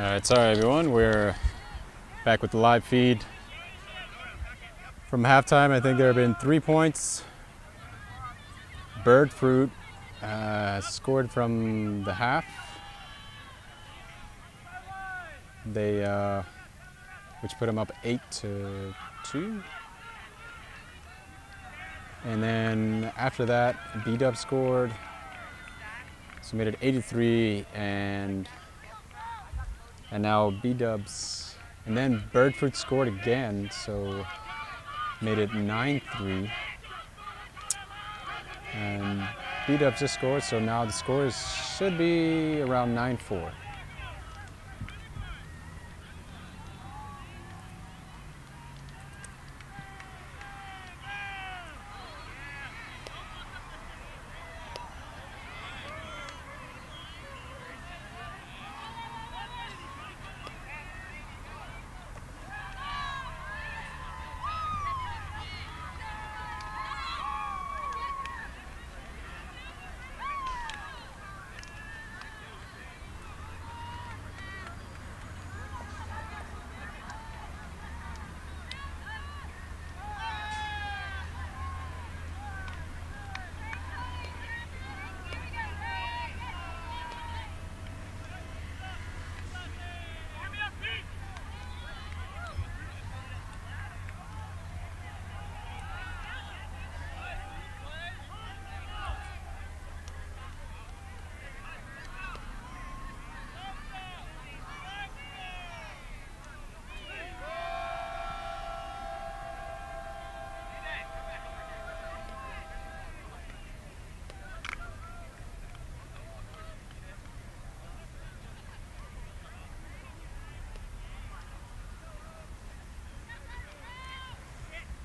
Alright, sorry everyone, we're back with the live feed. From halftime, I think there have been 3 points. Birdfruit scored from the half. They, which put them up 8-2. And then after that, B-Dub scored. So made it 83, and now B-Dubs, and then Birdfruit scored again, so made it 9-3. And B-Dubs just scored, so now the scores should be around 9-4.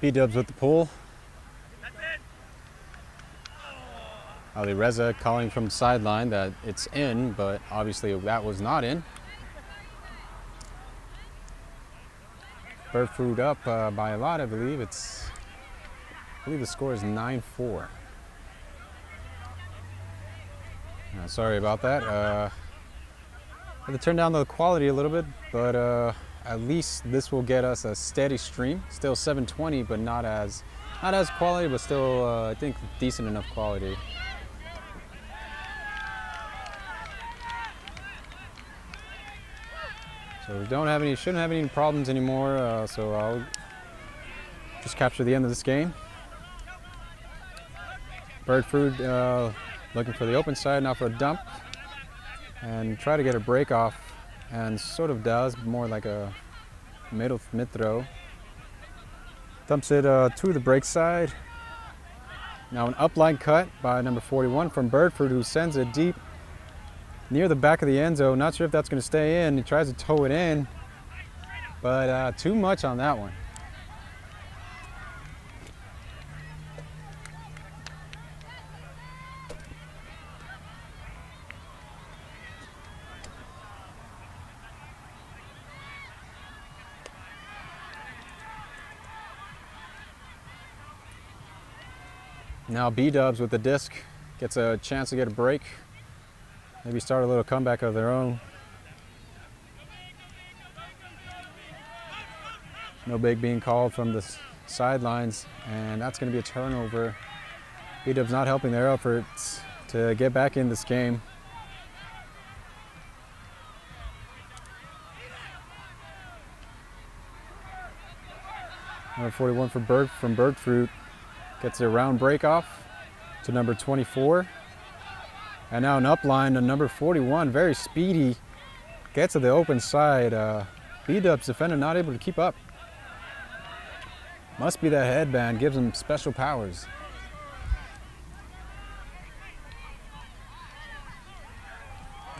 B-Dubs with the pull. Ali Reza calling from the sideline that it's in, but obviously that was not in. Birdfruit up by a lot, I believe. I believe the score is 9-4. Sorry about that. I had to turn down the quality a little bit, but at least this will get us a steady stream. Still 720, but not as quality, but still I think decent enough quality. So we shouldn't have any problems anymore. So I'll just capture the end of this game. Birdfruit looking for the open side, now for a dump, and try to get a break off. And sort of does, more like a mid throw. Dumps it to the break side. Now an upline cut by number 41 from Birdfruit, who sends it deep near the back of the end zone. Not sure if that's going to stay in. He tries to toe it in, but too much on that one. Now B-Dubs with the disc gets a chance to get a break, maybe start a little comeback of their own. No big being called from the sidelines, and that's going to be a turnover. B-Dubs not helping their efforts to get back in this game. Number 41 from Birdfruit gets a round break off to number 24. And now an upline to number 41, very speedy, gets to the open side. B-Dubs defender not able to keep up. Must be that headband, gives him special powers.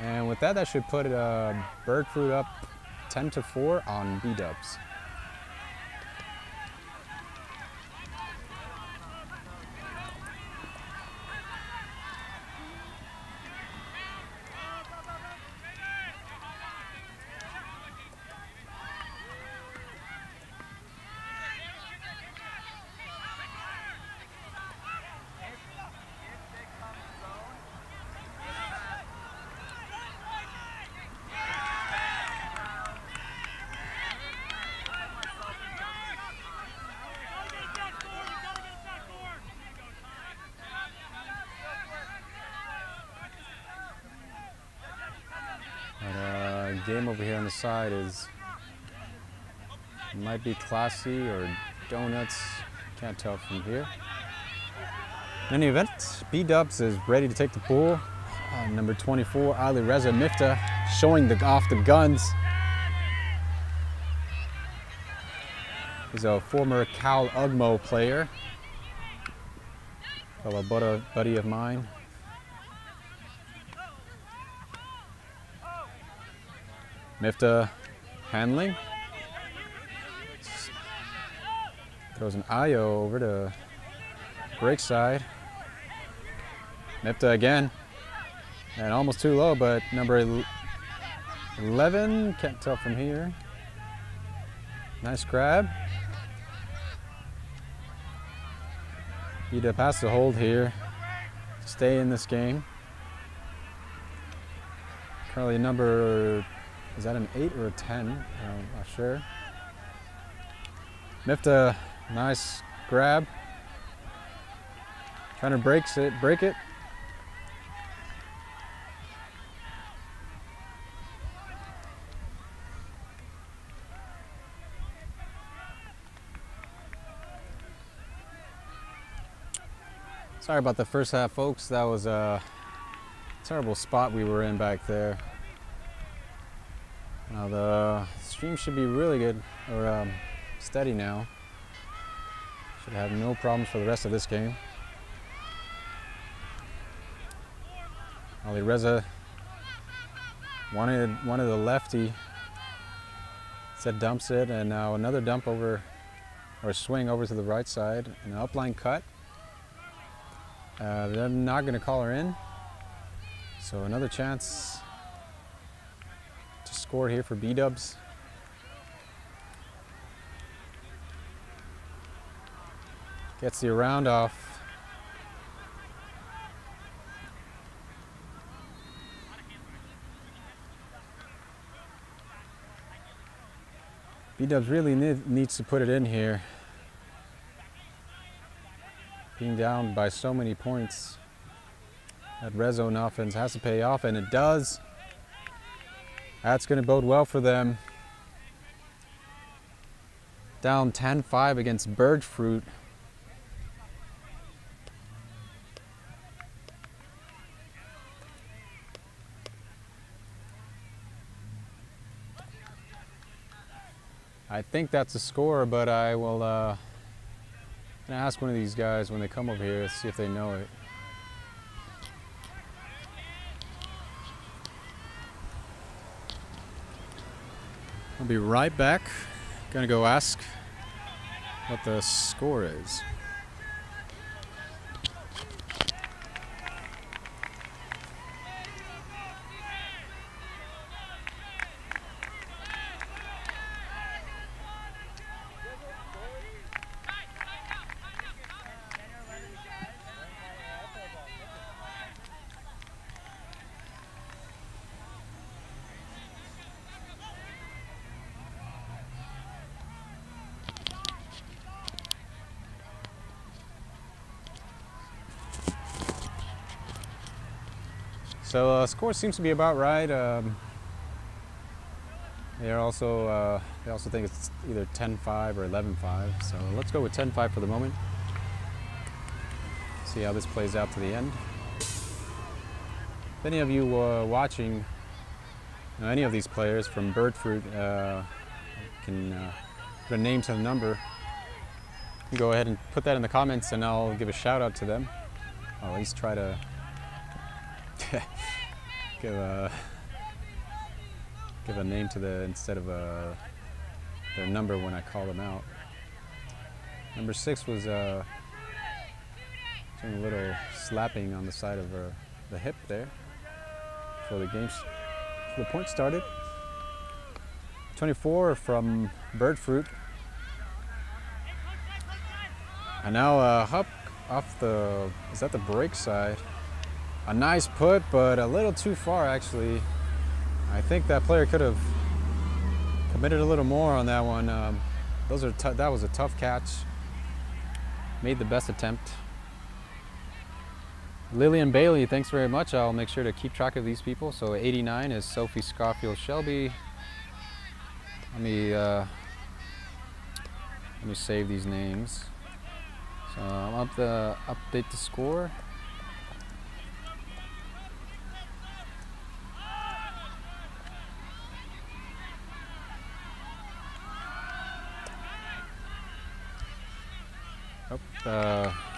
And with that should put Birdfruit up 10-4 on B-Dubs. game over here on the side might be classy or donuts. Can't tell from here. In any event, B-Dubs is ready to take the pool. Number 24, Ali Reza Mifta, showing off the guns. He's a former Cal Ugmo player, fellow buddy of mine. Mifta handling. Throws an Ayo over to break side. Mifta again. And almost too low, but number 11, can't tell from here. Nice grab. B-Dub has to hold here to stay in this game. Currently number, is that an 8 or a 10? I'm not sure. Mifta, nice grab. Trying to break it. Sorry about the first half, folks. That was a terrible spot we were in back there. Now the stream should be really good, or steady now. Should have no problems for the rest of this game. Ali Reza wanted the lefty. Said dumps it, and now another dump over, or swing over to the right side. An upline cut. They're not going to call her in. So another chance to score here for B-Dubs. Gets the around off. B-Dubs really needs to put it in here. Being down by so many points, that red zone offense has to pay off, and it does. That's going to bode well for them. Down 10-5 against Birdfruit. I think that's a score, but I will gonna ask one of these guys when they come over here, see if they know it. I'll be right back. Gonna go ask what the score is. So score seems to be about right. They also think it's either 10-5 or 11-5. So let's go with 10-5 for the moment. See how this plays out to the end. If any of you watching any of these players from Birdfruit can put a name to the number, you can go ahead and put that in the comments, and I'll give a shout out to them. I'll at least try to give a name to instead of their number when I call them out. Number 6 was doing a little slapping on the side of the hip there before the point started. 24 from Birdfruit, and now off the, is that the break side? A nice put, but a little too far actually. I think that player could have committed a little more on that one. That was a tough catch. Made the best attempt. Lillian Bailey, thanks very much. I'll make sure to keep track of these people. So 89 is Sophie Scarfield Shelby. Let me save these names. So I'll update the score.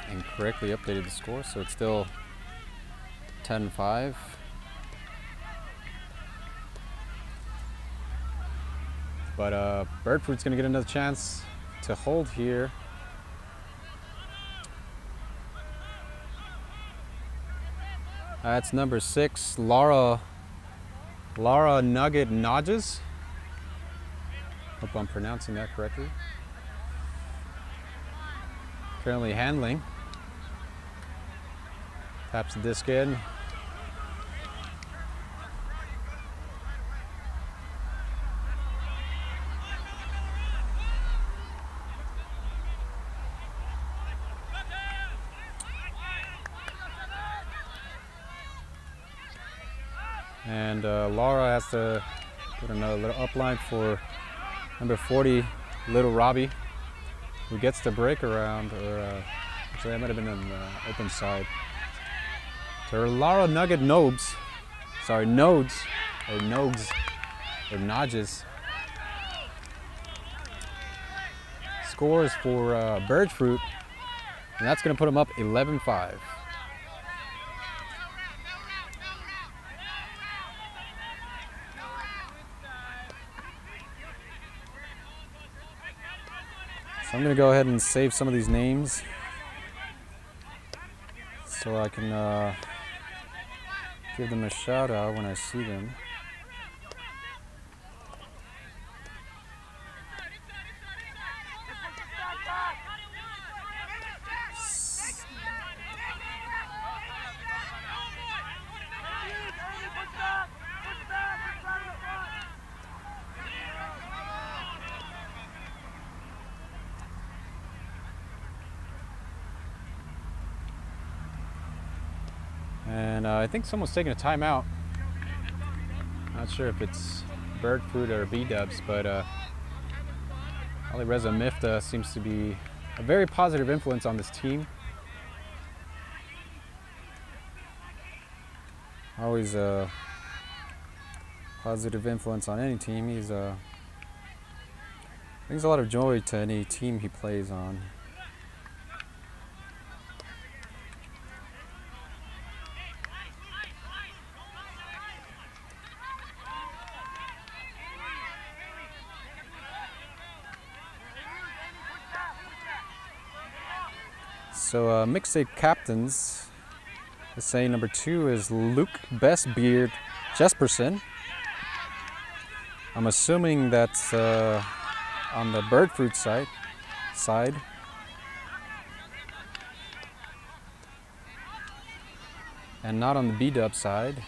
Incorrectly updated the score, so it's still 10-5. But Birdfruit's gonna get another chance to hold here. That's number 6, Laura Nugget Nodges. Hope I'm pronouncing that correctly. Currently handling. Taps the disc in. And Laura has to put another little upline for number 40, Little Robbie, who gets the break around, or actually that might have been on the open side. So Laura Nugget Nodes, or Nodges, or Nodges. Scores for Birdfruit, and that's going to put them up 11-5. So I'm going to go ahead and save some of these names so I can give them a shout out when I see them. And I think someone's taking a timeout. Not sure if it's Birdfruit or B-Dubs, but Ali Reza Mifta seems to be a very positive influence on this team. Always a positive influence on any team. He's brings a lot of joy to any team he plays on. So mixtape captains is saying number 2 is Luke Bestbeard Jesperson. I'm assuming that's on the Birdfruit side. And not on the B-Dub side.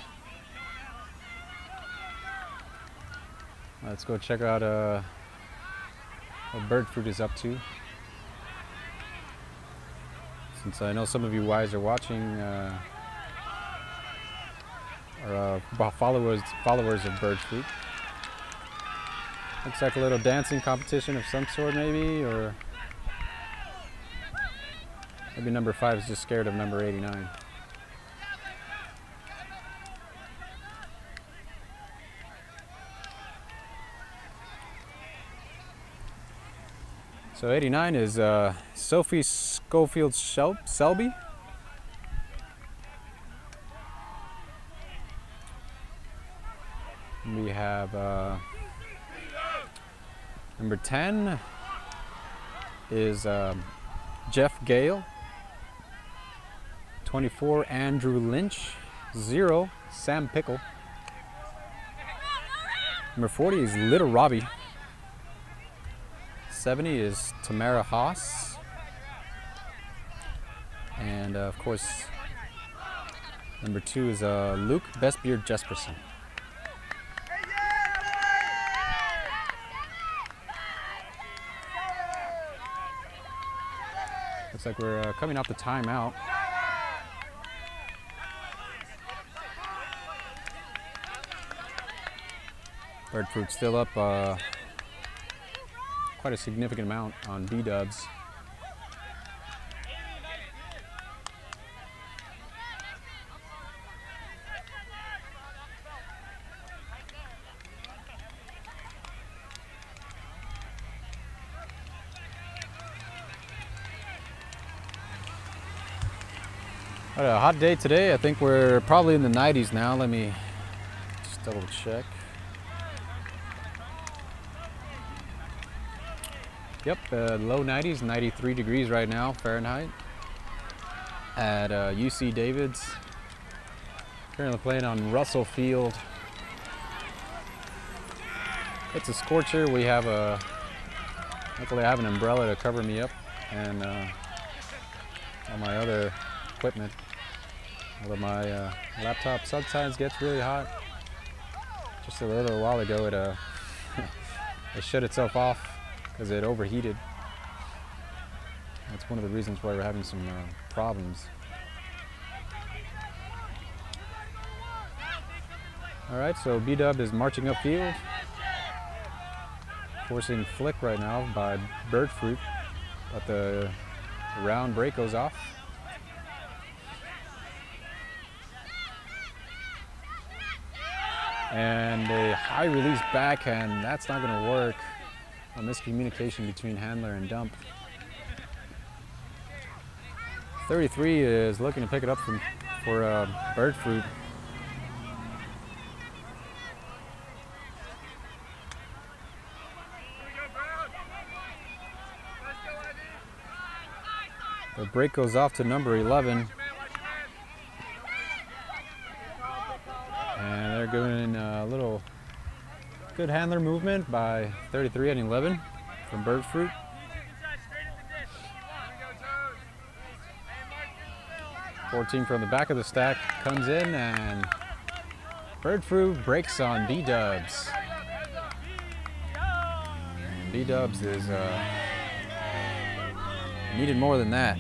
Let's go check out what Birdfruit is up to. Since I know some of you guys are watching, are followers of Birdfruit. Looks like a little dancing competition of some sort, maybe, or maybe number 5 is just scared of number 89. So 89 is Sophie Schofield Selby. We have number 10 is Jeff Gale. 24, Andrew Lynch. 0, Sam Pickle. Number 40 is Little Robbie. 70 is Tamara Haas. And of course, number 2 is Luke Bestbeard Jesperson. Looks like we're coming off the timeout. Birdfruit still up quite a significant amount on B-dubs. Had a hot day today. I think we're probably in the 90s now. Let me just double check. Yep, low 90s, 93 degrees right now, Fahrenheit, at UC Davids. Currently playing on Russell Field. It's a scorcher. We have luckily I have an umbrella to cover me up, and all my other equipment. Although my laptop sometimes gets really hot. Just a little while ago it it shut itself off because it overheated. That's one of the reasons why we're having some problems. Alright, so B-dub is marching upfield, forcing flick right now by Birdfruit, but the round break goes off. And a high release backhand, that's not going to work. A miscommunication between handler and dump. 33 is looking to pick it up for Birdfruit. The break goes off to number 11. And they're doing a little good handler movement by 33 and 11 from Birdfruit. "14 from the back of the stack comes in, and Birdfruit breaks on B-dubs. And B-dubs is needed more than that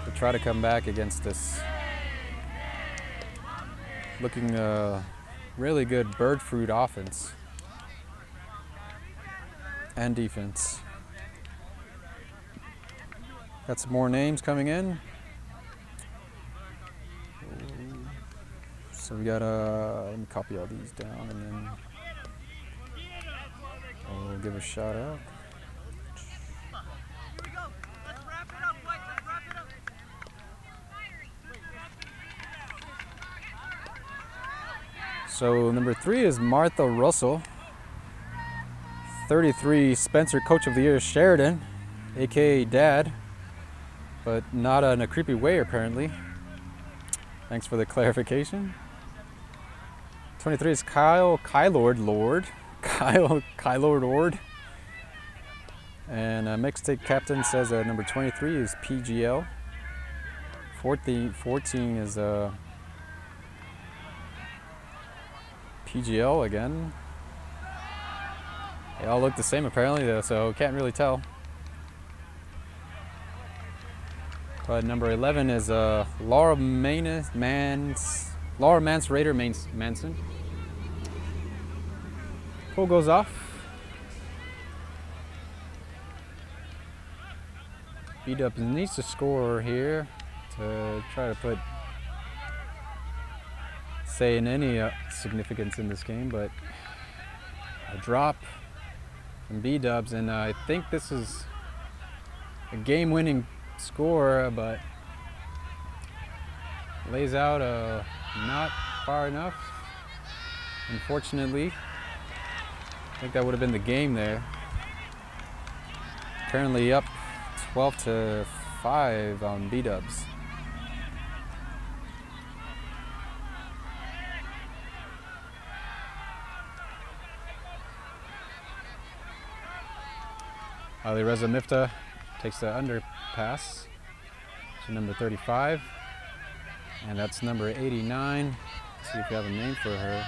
to try to come back against this looking really good Birdfruit offense and defense. Got some more names coming in. So we got let me copy all these down, and then we'll give a shout out. So number 3 is Martha Russell. 33, Spencer Coach of the Year Sheridan, aka Dad, but not in a creepy way apparently. Thanks for the clarification. 23 is Kyle Lord. And mixtape captain says number 23 is PGL. 14 is PGL again. They all look the same apparently though, so can't really tell. But number 11 is Laura Mansrader Manson. Pull goes off. B-dub needs to score here to try to put say in any significance in this game, but a drop from B-dubs, and I think this is a game-winning score, but lays out not far enough. Unfortunately, I think that would have been the game there. Currently up 12-5 on B-dubs. Ali Reza Mifta takes the underpass to number 35, and that's number 89. Let's see if you have a name for her.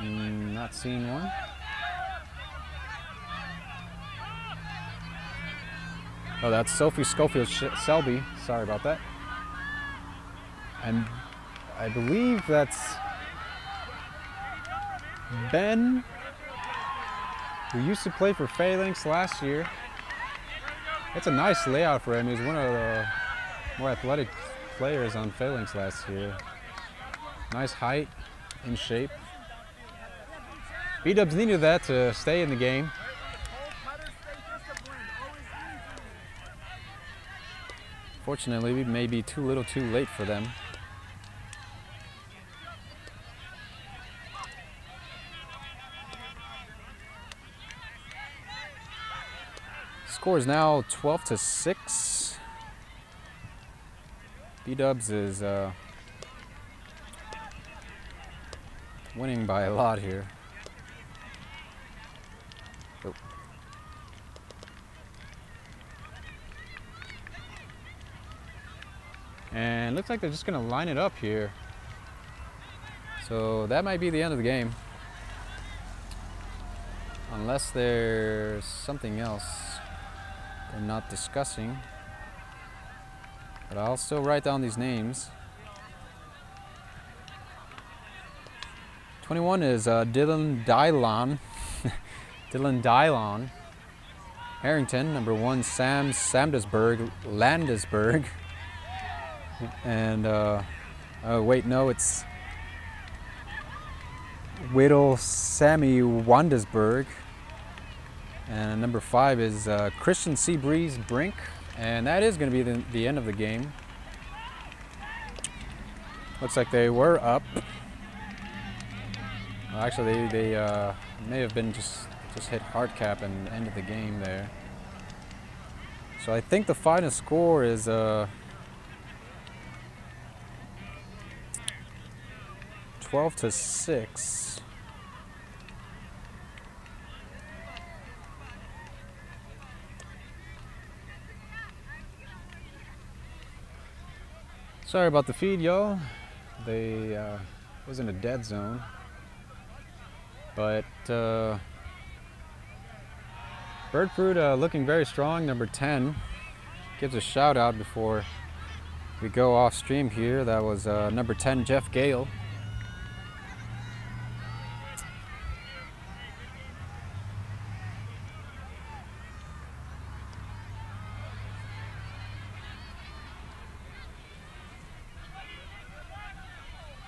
Not seeing one. Oh, that's Sophie Schofield Selby. Sorry about that. And I believe that's Ben, who used to play for Phalanx last year. It's a nice layout for him. He's one of the more athletic players on Phalanx last year. Nice height, in shape. B-Dubs needed that to stay in the game. Fortunately, we may be too little too late for them. Score is now 12-6. B-Dubs is winning by a lot here. Oh. And looks like they're just going to line it up here. So that might be the end of the game. Unless there's something else they're not discussing. But I'll still write down these names. 21 is Dylan Dylon. Dylan Dylon. Harrington. Number 1, Sam Landesberg. And, oh wait, no, it's Whittle Sammy Wandesberg. And number 5 is Christian Seabreeze Brink. And that is going to be the end of the game. Looks like they were up. Well, actually, they may have been just hit hard cap and ended the game there. So I think the final score is 12-6. Sorry about the feed, yo. They was in a dead zone, but Birdfruit looking very strong. Number 10 gives a shout out before we go off stream here. That was number 10, Jeff Gale.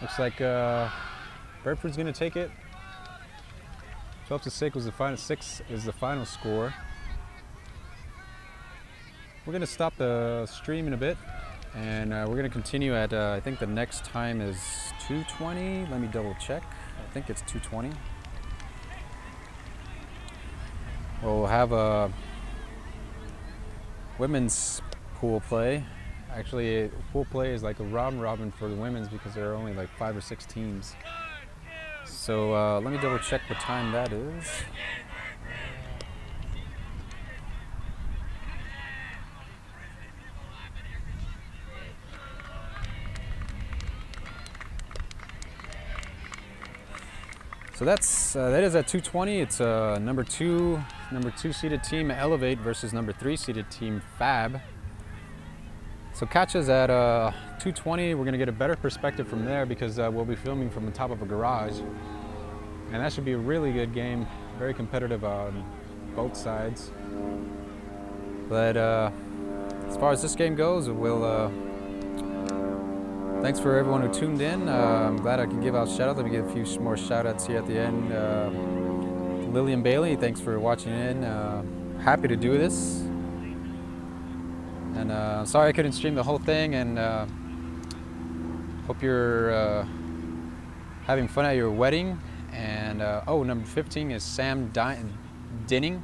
Looks like Birdfruit's going to take it. 12-6 was the final. 6 is the final score. We're going to stop the stream in a bit, and we're going to continue at. I think the next time is 2:20. Let me double check. I think it's 2:20. We'll have a women's pool play. Actually, pool play is like a robin for the women's because there are only like 5 or 6 teams. So let me double check what time that is. So that is at 2:20. It's number two seeded team Elevate versus number 3 seeded team Fab. So catch us at 2:20. We're going to get a better perspective from there because we'll be filming from the top of a garage. And that should be a really good game. Very competitive on both sides. But as far as this game goes, we'll... thanks for everyone who tuned in. I'm glad I could give out shout outs. Let me give a few more shout outs here at the end. Lillian Bailey, thanks for watching in. Happy to do this. And sorry I couldn't stream the whole thing, and hope you're having fun at your wedding. And oh, number 15 is Sam Dinning.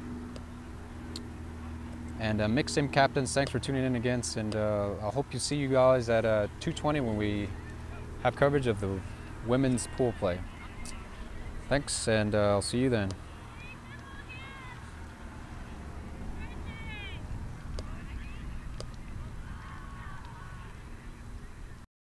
And Mixed Sim Captains, thanks for tuning in again. And I hope to see you guys at 2:20 when we have coverage of the women's pool play. Thanks, and I'll see you then.